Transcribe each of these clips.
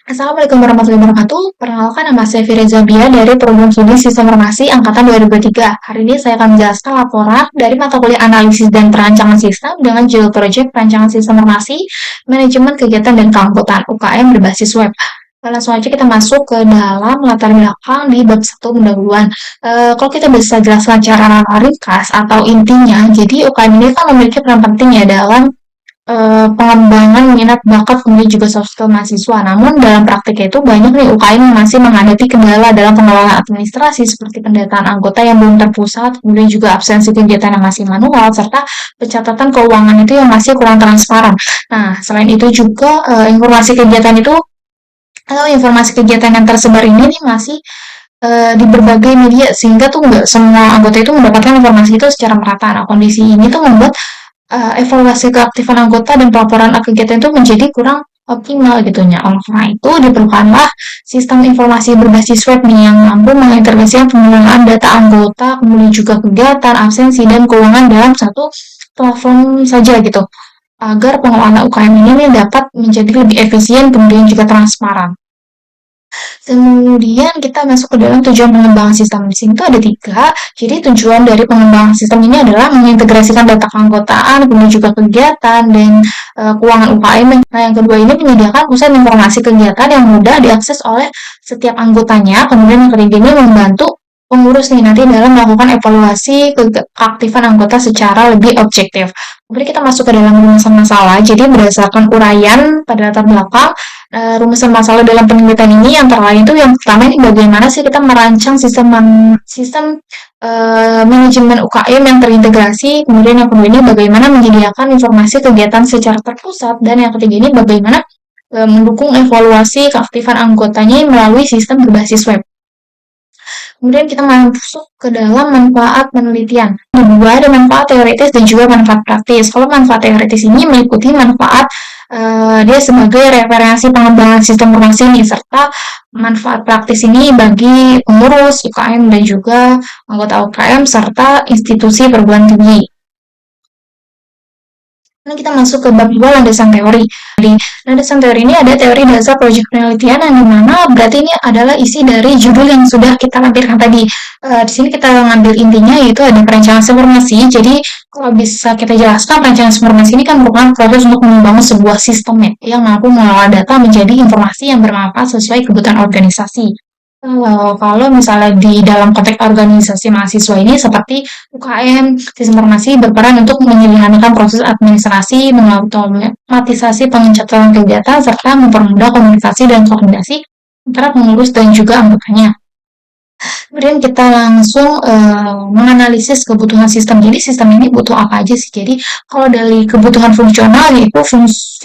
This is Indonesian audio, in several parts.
Assalamualaikum warahmatullahi wabarakatuh. Perkenalkan, nama saya Fireza Bia dari Program Studi Sistem Informasi Angkatan 2023. Hari ini saya akan menjelaskan laporan dari mata kuliah Analisis dan Perancangan Sistem dengan judul Proyek Perancangan Sistem Informasi, Manajemen Kegiatan dan Keanggotaan UKM berbasis web. Langsung aja kita masuk ke dalam latar belakang di bab 1 pendahuluan. Kalau kita bisa jelaskan secara ringkas atau intinya, jadi UKM ini kan memiliki peran penting ya dalam pengembangan minat bakat kemudian juga soft skill mahasiswa. Namun dalam praktiknya itu banyak nih UKM yang masih menghadapi kendala dalam pengelolaan administrasi seperti pendataan anggota yang belum terpusat, kemudian juga absensi kegiatan yang masih manual, serta pencatatan keuangan itu yang masih kurang transparan. Nah, selain itu juga informasi kegiatan itu atau informasi kegiatan yang tersebar ini nih masih di berbagai media sehingga tuh nggak semua anggota itu mendapatkan informasi itu secara merata. Nah, kondisi ini tuh membuat evaluasi keaktifan anggota dan pelaporan kegiatan itu menjadi kurang optimal gitu ya. Oleh karena itu diperlukanlah sistem informasi berbasis web nih yang mampu mengintegrasikan pengelolaan data anggota, kemudian juga kegiatan, absensi, dan keuangan dalam satu platform saja gitu. Agar pengelolaan UKM ini dapat menjadi lebih efisien kemudian juga transparan. Kemudian kita masuk ke dalam tujuan pengembangan sistem. Di sini tuh ada 3. Jadi tujuan dari pengembangan sistem ini adalah mengintegrasikan data keanggotaan, kemudian juga kegiatan dan keuangan UKM. Nah, yang kedua ini menyediakan pusat informasi kegiatan yang mudah diakses oleh setiap anggotanya. Kemudian yang ketiga ini membantu pengurus nih nanti dalam melakukan evaluasi keaktifan anggota secara lebih objektif. Kemudian kita masuk ke dalam rumusan masalah. Jadi berdasarkan uraian pada latar belakang, rumusan masalah dalam penelitian ini antara lain itu yang pertama ini bagaimana sih kita merancang sistem manajemen UKM yang terintegrasi, kemudian yang kedua ini bagaimana menyediakan informasi kegiatan secara terpusat, dan yang ketiga ini bagaimana mendukung evaluasi keaktifan anggotanya melalui sistem berbasis web. Kemudian kita masuk ke dalam manfaat penelitian. Kedua, ada manfaat teoritis dan juga manfaat praktis. Kalau manfaat teoritis ini meliputi manfaat dia sebagai referensi pengembangan sistem informasi ini, serta manfaat praktis ini bagi pengurus UKM dan juga anggota UKM serta institusi perguruan tinggi. Nah, kita masuk ke bab 2 landasan teori. Di landasan teori ini ada teori dasar proyek penelitian yang dimana berarti ini adalah isi dari judul yang sudah kita lampirkan tadi. Di sini kita ngambil intinya yaitu ada perencanaan informasi. Jadi kalau bisa kita jelaskan, perencanaan informasi ini kan merupakan proses untuk membangun sebuah sistem yang mampu mengelola data menjadi informasi yang bermanfaat sesuai kebutuhan organisasi. Kalau misalnya di dalam konteks organisasi mahasiswa ini seperti UKM, sistem informasi berperan untuk menyederhanakan proses administrasi, mengotomatisasi pencatatan kegiatan, serta mempermudah komunikasi dan koordinasi antara pengurus dan juga anggotanya. Kemudian kita langsung menganalisis kebutuhan sistem. Jadi sistem ini butuh apa aja sih? Jadi kalau dari kebutuhan fungsional yaitu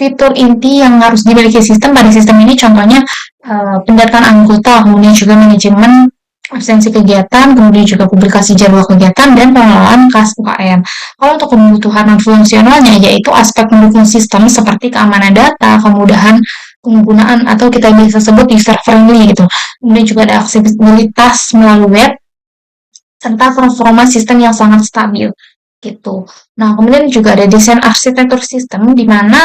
fitur inti yang harus dimiliki sistem pada sistem ini contohnya pendataan anggota, kemudian juga manajemen absensi kegiatan, kemudian juga publikasi jadwal kegiatan dan pengelolaan kas UKM. Kalau untuk kebutuhan fungsionalnya yaitu aspek pendukung sistem seperti keamanan data, kemudahan penggunaan atau kita bisa sebut user friendly gitu. Kemudian juga ada aksesibilitas melalui web serta performa sistem yang sangat stabil gitu. Nah, kemudian juga ada desain arsitektur sistem di mana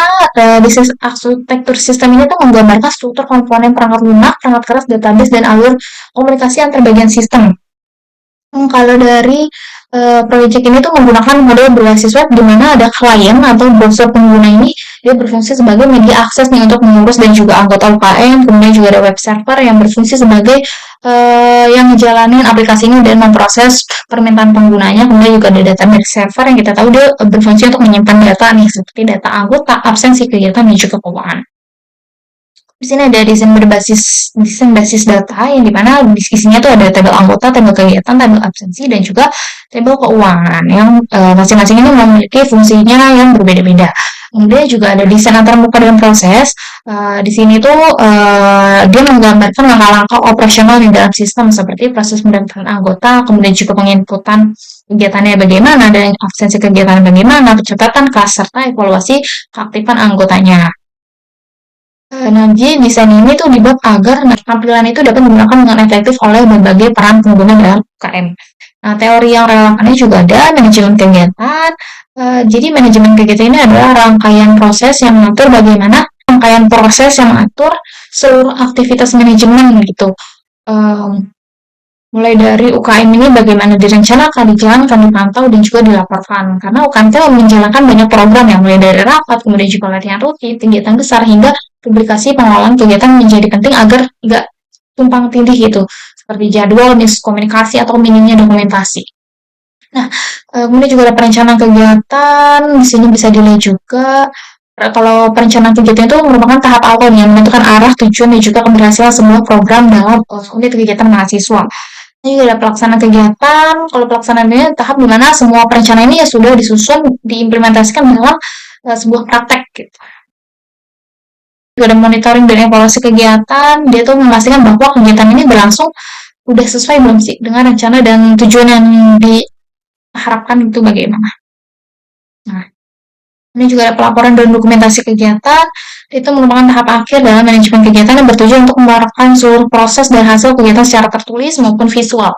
desain arsitektur sistem ini tuh menggambarkan struktur komponen perangkat lunak, perangkat keras, database dan alur komunikasi antar bagian sistem. Kalau dari proyek ini tuh menggunakan model berbasis web di mana ada klien atau browser pengguna ini dia berfungsi sebagai media akses nih untuk mengurus dan juga anggota UKM, kemudian juga ada web server yang berfungsi sebagai yang ngejalanin aplikasi ini dan memproses permintaan penggunanya, kemudian juga ada database server yang kita tahu dia berfungsi untuk menyimpan data nih seperti data anggota, absensi kegiatan dan juga keuangan. Di sini ada desain basis data yang dimana isinya tuh ada tabel anggota, tabel kegiatan, tabel absensi dan juga tabel keuangan yang masing-masing ini memiliki fungsinya yang berbeda-beda. Kemudian juga ada desain antarmuka dan proses. Di sini tuh dia menggambarkan langkah-langkah operasional di dalam sistem seperti proses pendaftaran anggota, kemudian juga penginputan kegiatannya bagaimana dan absensi kegiatan bagaimana, pencatatan kas serta evaluasi keaktifan anggotanya. Jadi desain ini tuh dibuat agar tampilan itu dapat digunakan dengan efektif oleh berbagai peran pengguna dalam UKM. Nah, teori yang relevannya juga ada manajemen kegiatan. Jadi manajemen kegiatan ini adalah rangkaian proses yang mengatur bagaimana rangkaian proses yang mengatur seluruh aktivitas manajemen gitu. Em, Mulai dari UKM ini bagaimana direncanakan, dijalankan, dipantau, dan juga dilaporkan. Karena UKM itu menjalankan banyak program yang mulai dari rapat, kemudian juga latihan rutin, kegiatan besar, hingga publikasi pengelolaan kegiatan menjadi penting agar nggak tumpang tindih gitu. Seperti jadwal, miskomunikasi, atau minimnya dokumentasi. Nah, kemudian juga ada perencanaan kegiatan, di sini bisa dilihat juga kalau perencanaan kegiatan itu merupakan tahap awal yang menentukan arah, tujuan, dan juga keberhasilan semua program dalam unit kegiatan mahasiswa. Ini juga ada pelaksanaan kegiatan, kalau pelaksanaannya tahap di mana semua perencanaan ini ya sudah disusun, diimplementasikan dalam sebuah praktek gitu. Juga ada monitoring dan evaluasi kegiatan, dia tuh memastikan bahwa kegiatan ini berlangsung udah sesuai belum sih dengan rencana dan tujuan yang diharapkan itu bagaimana. Nah, ini juga ada pelaporan dan dokumentasi kegiatan, itu merupakan tahap akhir dalam manajemen kegiatan yang bertujuan untuk melaporkan seluruh proses dan hasil kegiatan secara tertulis maupun visual.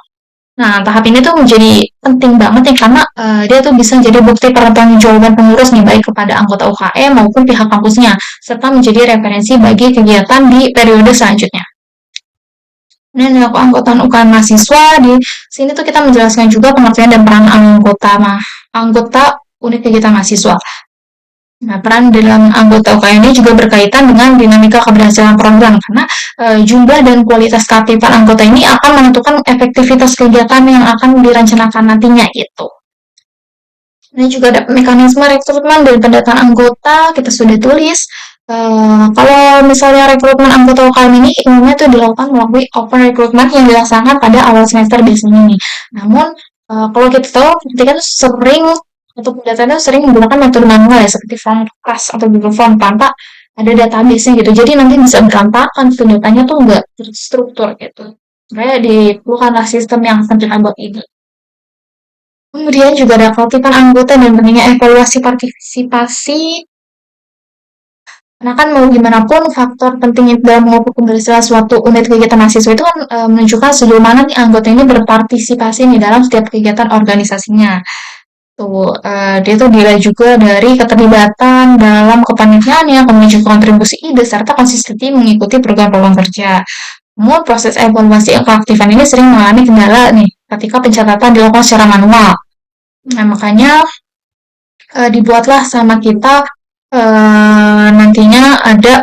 Nah, tahap ini tuh menjadi penting banget ya karena dia tuh bisa jadi bukti pertanggungjawaban pengurus nih baik kepada anggota UKM maupun pihak kampusnya, serta menjadi referensi bagi kegiatan di periode selanjutnya. Ini anggota UKM mahasiswa di sini tuh kita menjelaskan juga pengertian dan peran anggota unit kegiatan mahasiswa. Nah, peran dalam anggota UKM ini juga berkaitan dengan dinamika keberhasilan program karena jumlah dan kualitas keaktifan anggota ini akan menentukan efektivitas kegiatan yang akan direncanakan nantinya gitu. Ini juga ada mekanisme rekrutmen dan pendataan anggota, kita sudah tulis. Kalau misalnya rekrutmen anggota UKM ini umumnya itu dilakukan melalui open recruitment yang dilaksanakan pada awal semester biasanya nih. Namun kalau kita tahu ketika itu sering untuk pendataan itu sering menggunakan metode manual ya seperti form class atau Google Form tanpa ada database-nya gitu. Jadi nanti bisa berantakan tuh datanya tuh nggak terstruktur gitu. Makanya diperlukanlah sistem yang sederhana buat ini. Kemudian juga ada ketertiban anggota dan pentingnya evaluasi partisipasi. Karena kan mau gimana pun faktor penting dalam mengukur keberhasilan suatu unit kegiatan mahasiswa itu kan menunjukkan sejauh mana nih anggota ini berpartisipasi nih dalam setiap kegiatan organisasinya. Tuh, dia tuh dilihat juga dari keterlibatan dalam kepanitiaannya, kemudian juga kontribusi ide, serta konsistensi mengikuti program-program kerja. Namun proses evaluasi keaktifan ini sering mengalami kendala nih ketika pencatatan dilakukan secara manual. Nah, makanya dibuatlah sama kita nantinya ada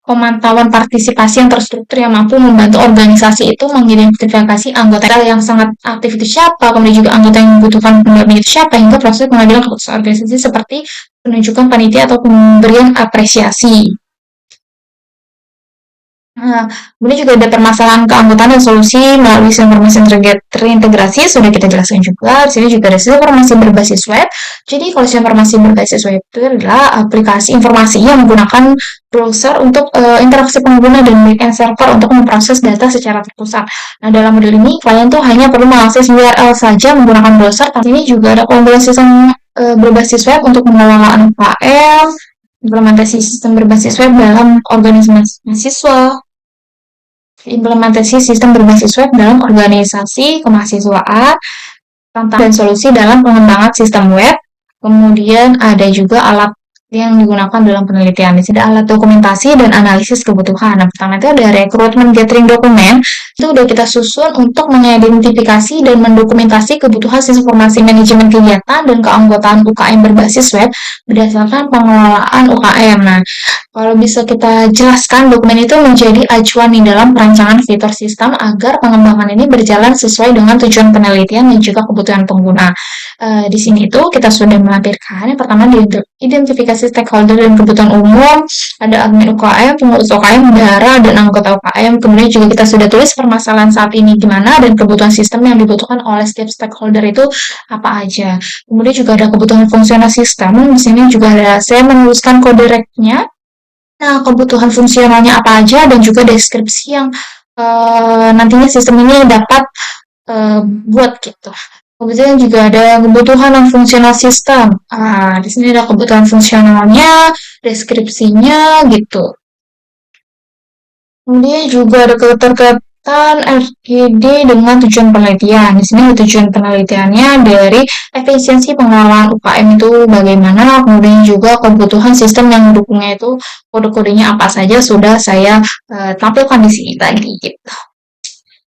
pemantauan partisipasi yang terstruktur yang mampu membantu organisasi itu mengidentifikasi anggota yang sangat aktif itu siapa, kemudian juga anggota yang membutuhkan pendamping itu siapa, hingga proses pengambilan keputusan organisasi seperti penunjukan panitia atau pemberian apresiasi. Nah, kemudian juga ada permasalahan keanggotaan dan solusi melalui sistem informasi terintegrasi, sudah kita jelaskan juga. Di sini juga ada sistem informasi berbasis web. Jadi, kalau sistem informasi berbasis web itu adalah aplikasi informasi yang menggunakan browser untuk interaksi pengguna dan backend server untuk memproses data secara terpusat. Nah, dalam model ini, klien tuh hanya perlu mengakses URL saja menggunakan browser. Tapi ini juga ada komponasi sistem berbasis web untuk pengelolaan UKM, implementasi sistem berbasis web dalam organisasi mahasiswa, implementasi sistem berbasis web dalam organisasi kemahasiswaan, tantangan dan solusi dalam pengembangan sistem web. Kemudian ada juga alat yang digunakan dalam penelitian. Di sini alat dokumentasi dan analisis kebutuhan. Nah, pertama itu ada rekrutmen gathering dokumen. Itu udah kita susun untuk mengidentifikasi dan mendokumentasi kebutuhan sistem informasi manajemen kegiatan dan keanggotaan UKM berbasis web berdasarkan pengelolaan UKM. Nah, kalau bisa kita jelaskan, dokumen itu menjadi acuan di dalam perancangan fitur sistem agar pengembangan ini berjalan sesuai dengan tujuan penelitian dan juga kebutuhan pengguna. Di sini itu kita sudah melampirkan yang pertama identifikasi stakeholder dan kebutuhan umum, ada admin UKM, pengurus UKM, bendahara, dan anggota UKM. Kemudian juga kita sudah tulis permasalahan saat ini gimana dan kebutuhan sistem yang dibutuhkan oleh setiap stakeholder itu apa aja. Kemudian juga ada kebutuhan fungsional sistem. Di sini juga ada saya menuliskan kode reknya. Nah, kebutuhan fungsionalnya apa aja dan juga deskripsi yang nantinya sistem ini dapat buat gitu. Kemudian juga ada kebutuhan non fungsional sistem. Di sini ada kebutuhan fungsionalnya, deskripsinya gitu. Kemudian juga ada kegiatan RGD dengan tujuan penelitian. Di sini tujuan penelitiannya dari efisiensi pengelolaan UKM itu bagaimana, kemudian juga kebutuhan sistem yang mendukungnya itu kode-kodenya apa saja sudah saya tampilkan di sini tadi gitu.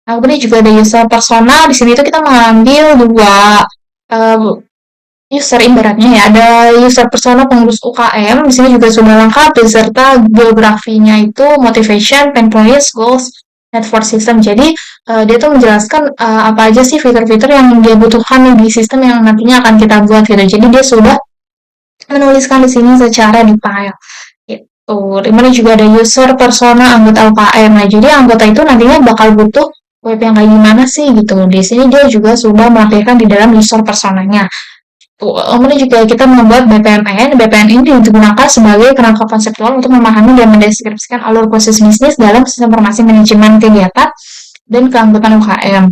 Nah, kemudian juga ada user persona. Di sini tuh kita mengambil dua uh, user ibaratnya ya. Ada user persona pengurus UKM. Di sini juga sudah lengkap beserta geografinya itu motivation, pain points, goals, network system. Jadi dia tuh menjelaskan apa aja sih fitur-fitur yang dia butuhkan di sistem yang nantinya akan kita buat gitu. Jadi dia sudah menuliskan di sini secara detail. Gitu. Kemudian juga ada user persona anggota UKM. Nah, jadi anggota itu nantinya bakal butuh web yang kayak gimana sih gitu. Di sini dia juga sudah melampirkan di dalam user personanya. Tuh, kemudian juga kita membuat BPMN. BPMN ini digunakan sebagai kerangka konseptual untuk memahami dan mendeskripsikan alur proses bisnis dalam sistem informasi manajemen kegiatan dan keanggotaan UKM.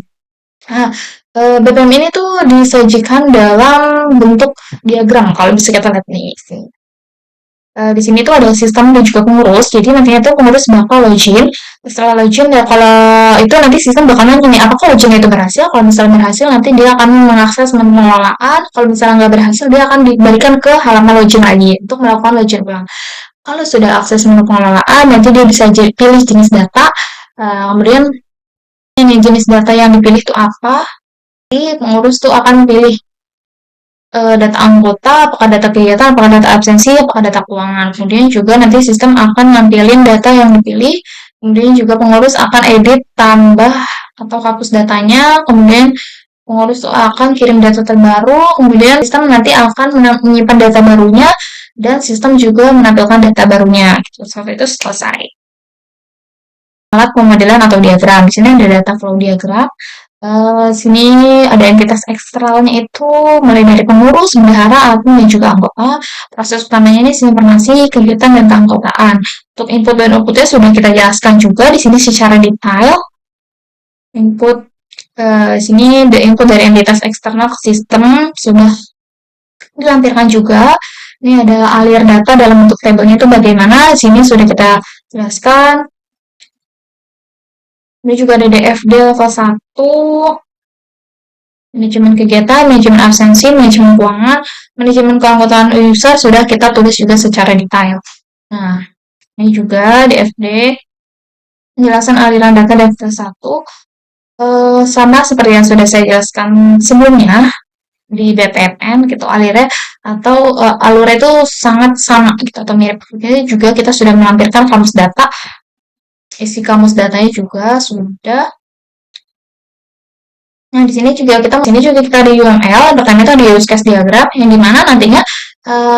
Nah, BPM ini tuh disajikan dalam bentuk diagram kalau bisa kita lihat nih. Di sini tuh ada sistem dan juga pengurus. Jadi nantinya tuh pengurus bakal login. Setelah login ya kalau itu nanti sistem bakal nanya nih apakah login itu berhasil. Kalau misalnya berhasil nanti dia akan mengakses menu pengelolaan. Kalau misalnya nggak berhasil dia akan dibalikan ke halaman login lagi untuk melakukan login ulang. Kalau sudah akses menu pengelolaan nanti dia bisa pilih jenis data. Kemudian ini jenis data yang dipilih itu apa. Jadi pengurus tuh akan pilih data anggota, apakah data kegiatan, apakah data absensi, apakah data keuangan. Kemudian juga nanti sistem akan nampilin data yang dipilih. Kemudian juga pengurus akan edit, tambah, atau hapus datanya. Kemudian pengurus akan kirim data terbaru. Kemudian sistem nanti akan menyimpan data barunya. Dan sistem juga menampilkan data barunya. Gitu. Sampai itu selesai. Alat pemodelan atau diagram. Di sini ada data flow diagram. Sini ada entitas eksternalnya itu mulai dari pengurus, bendahara, admin, dan juga anggota. Proses utamanya ini informasi, kegiatan, dan keanggotaan. Untuk input dan outputnya sudah kita jelaskan juga di sini secara detail. Input sini the input dari entitas eksternal ke sistem sudah dilampirkan juga. Ini ada alir data dalam bentuk tabelnya itu bagaimana. Di sini sudah kita jelaskan. Ini juga ada DFD level 1, manajemen kegiatan, manajemen absensi, manajemen keuangan, manajemen keanggotaan user sudah kita tulis juga secara detail. Nah, ini juga DFD, penjelasan aliran data DFD 1, sama seperti yang sudah saya jelaskan sebelumnya di BPMN gitu alirnya atau alurnya itu sangat sama gitu atau mirip. Jadi juga kita sudah melampirkan kamus data. Isi kamus datanya juga sudah. Nah, di sini juga kita ada UML, pertama itu ada use case diagram yang dimana nantinya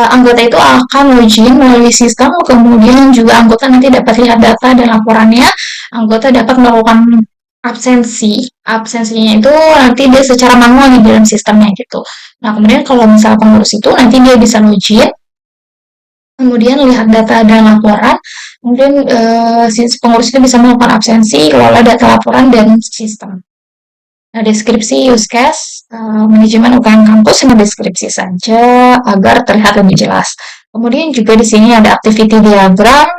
anggota itu akan login melalui sistem, kemudian juga anggota nanti dapat lihat data dan laporannya, anggota dapat melakukan absensinya itu nanti dia secara manual di dalam sistemnya gitu. Nah, kemudian kalau misalnya pengurus itu nanti dia bisa login, kemudian lihat data dan laporan, kemudian si pengurus itu bisa melakukan absensi, kelola data laporan dan sistem. Nah, deskripsi use case, manajemen UKM kampus hanya deskripsi saja agar terlihat lebih jelas. Kemudian juga di sini ada activity diagram.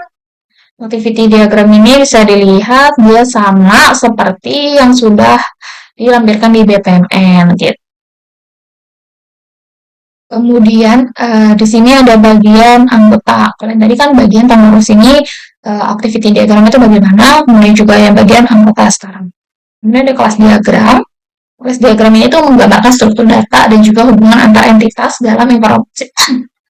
Activity diagram ini bisa dilihat dia sama seperti yang sudah dilampirkan di BPMN gitu. Kemudian di sini ada bagian anggota. Kalian tadi kan bagian pengurus ini activity diagram itu bagaimana, kemudian juga yang bagian anggota sekarang. Kemudian ada kelas diagram. Kelas diagram ini tuh menggambarkan struktur data dan juga hubungan antar entitas dalam informasi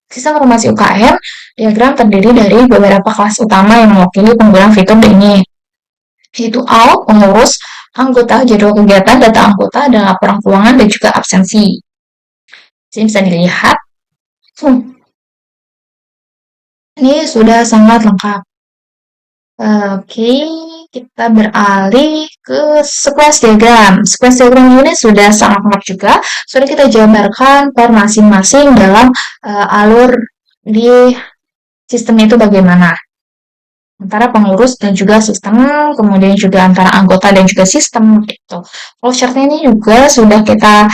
sistem informasi UKM. Diagram terdiri dari beberapa kelas utama yang mewakili penggunaan fitur ini, yaitu out, pengurus, anggota, jadwal kegiatan, data anggota, dan laporan keuangan dan juga absensi. Sini bisa dilihat. Ini sudah sangat lengkap. Oke, kita beralih ke sequence diagram. Sequence diagram ini sudah sangat lengkap juga. Sudah kita jabarkan per masing-masing dalam alur di sistem itu bagaimana. Antara pengurus dan juga sistem, kemudian juga antara anggota dan juga sistem gitu. Flowchart ini juga sudah kita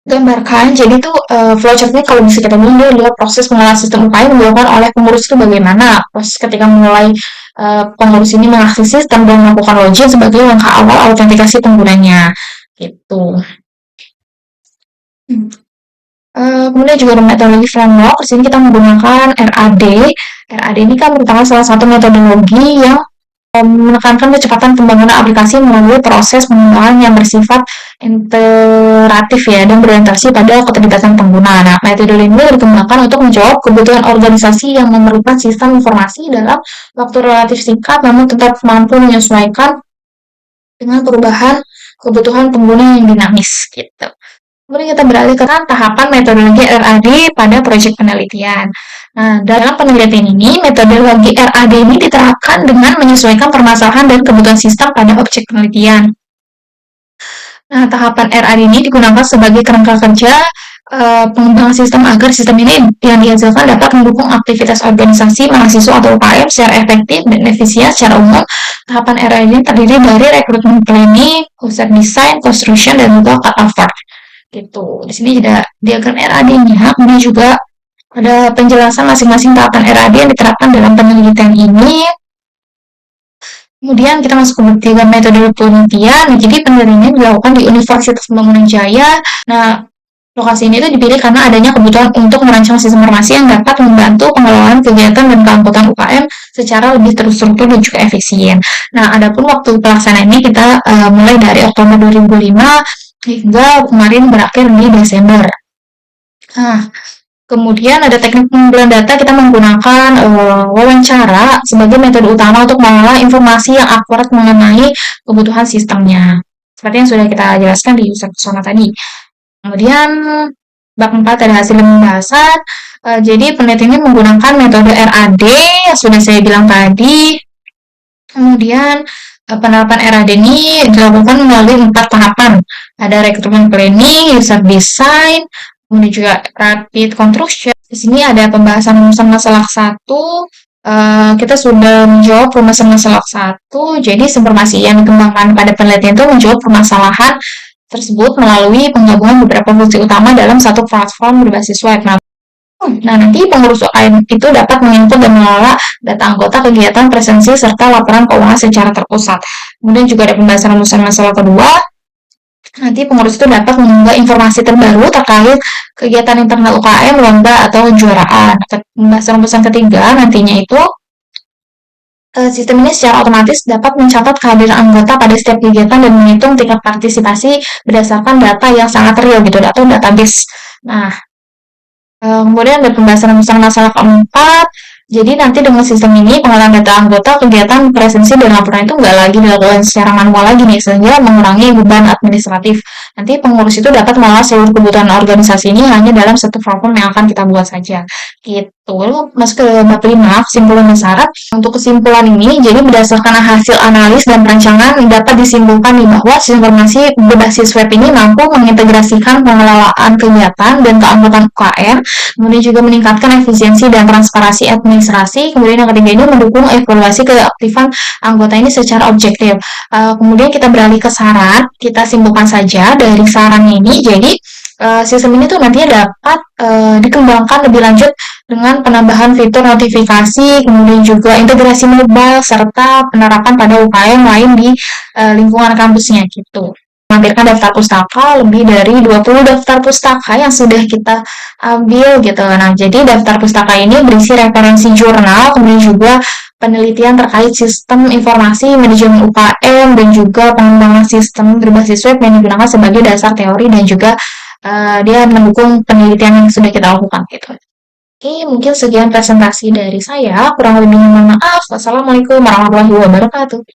gambarkan. Jadi itu flowchart-nya kalau bisa kita bilang dia adalah proses pengelolaan sistem UKM yang dilakukan oleh pengurus itu bagaimana. Proses ketika mulai pengurus ini mengakses sistem dan melakukan login sebagai langkah awal autentikasi penggunanya. Gitu. Hmm. Kemudian juga ada metodologi framework. Di sini kita menggunakan RAD. RAD ini kan merupakan salah satu metodologi yang menekankan kecepatan pembangunan aplikasi melalui proses pengembangan yang bersifat iteratif ya dan berorientasi pada keterlibatan pengguna. Nah, metode ini dikembangkan untuk menjawab kebutuhan organisasi yang memerlukan sistem informasi dalam waktu relatif singkat namun tetap mampu menyesuaikan dengan perubahan kebutuhan pengguna yang dinamis gitu. Kemudian kita beralih ke tahapan metodologi RAD pada proyek penelitian. Nah, dalam penelitian ini, metodologi RAD ini diterapkan dengan menyesuaikan permasalahan dan kebutuhan sistem pada objek penelitian. Nah, tahapan RAD ini digunakan sebagai kerangka kerja pengembangan sistem agar sistem ini yang dihasilkan dapat mendukung aktivitas organisasi, mahasiswa atau UKM secara efektif dan efisien secara umum. Tahapan RAD ini terdiri dari rekrutmen planning, user design, construction, dan juga cut-off gitu. Di sini ada diagram RAD-nya, kemudian juga ada penjelasan masing-masing tahapan RAD yang diterapkan dalam penelitian ini. Kemudian kita masuk ke tiga metode penelitian. Jadi penelitian dilakukan di Universitas Pembangunan Jaya. Nah, lokasi ini itu dipilih karena adanya kebutuhan untuk merancang sistem informasi yang dapat membantu pengelolaan kegiatan dan keanggotaan UKM secara lebih terstruktur dan juga efisien. Nah, adapun waktu pelaksanaan ini kita mulai dari Oktober 2005 hingga kemarin berakhir di Desember. Nah, kemudian ada teknik pengumpulan data, kita menggunakan wawancara sebagai metode utama untuk mengolah informasi yang akurat mengenai kebutuhan sistemnya. Seperti yang sudah kita jelaskan di user persona tadi. Kemudian bab 4 ada hasil pembahasan. Jadi penelitian ini menggunakan metode RAD yang sudah saya bilang tadi. Kemudian penerapan RAD ini dilakukan melalui 4 tahapan. Ada rekrutmen planning, user design, kemudian juga rapid construction. Di sini ada pembahasan rumusan masalah 1. Kita sudah menjawab rumusan masalah 1. Jadi informasi yang dikembangkan pada penelitian itu menjawab permasalahan tersebut melalui penggabungan beberapa fungsi utama dalam satu platform berbasis web. Nah, nanti pengurus UKM itu dapat menginput dan mengelola data anggota, kegiatan, presensi, serta laporan keuangan secara terpusat. Kemudian juga ada pembahasan rumusan masalah kedua. Nanti pengurus itu dapat mengunggah informasi terbaru terkait kegiatan internal UKM, lomba, atau kejuaraan. Pembahasan rumusan ketiga nantinya itu sistem ini secara otomatis dapat mencatat kehadiran anggota pada setiap kegiatan dan menghitung tingkat partisipasi berdasarkan data yang sangat real gitu, atau database. Nah, kemudian ada pembahasan rumusan masalah keempat. Jadi nanti dengan sistem ini pengolahan data anggota, kegiatan, presensi, dan laporan itu nggak lagi dilakukan secara manual lagi nih, sehingga mengurangi beban administratif. Nanti pengurus itu dapat mengolah seluruh kebutuhan organisasi ini hanya dalam satu platform yang akan kita buat saja. Gitu. Lalu masuk ke bab 5, kesimpulan dan syarat. Untuk kesimpulan ini, jadi berdasarkan hasil analis dan perancangan dapat disimpulkan nih bahwa sistem informasi berbasis web ini mampu mengintegrasikan pengelolaan kegiatan dan keanggotaan UKM, kemudian juga meningkatkan efisiensi dan transparansi administrasi. Kemudian yang ketiga ini mendukung evaluasi keaktifan anggota ini secara objektif. Kemudian kita beralih ke syarat, kita simpulkan saja dari saran ini. Jadi sistem ini tuh nantinya dapat dikembangkan lebih lanjut dengan penambahan fitur notifikasi, kemudian juga integrasi mobile, serta penerapan pada UKM lain di lingkungan kampusnya gitu. Melampirkan daftar pustaka, lebih dari 20 daftar pustaka yang sudah kita ambil gitu. Nah, jadi daftar pustaka ini berisi referensi jurnal, kemudian juga penelitian terkait sistem informasi manajemen UKM dan juga pengembangan sistem berbasis web yang digunakan sebagai dasar teori dan juga dia mendukung penelitian yang sudah kita lakukan gitu. Oke, mungkin sekian presentasi dari saya. Kurang lebihnya mohon maaf. Wassalamualaikum warahmatullahi wabarakatuh.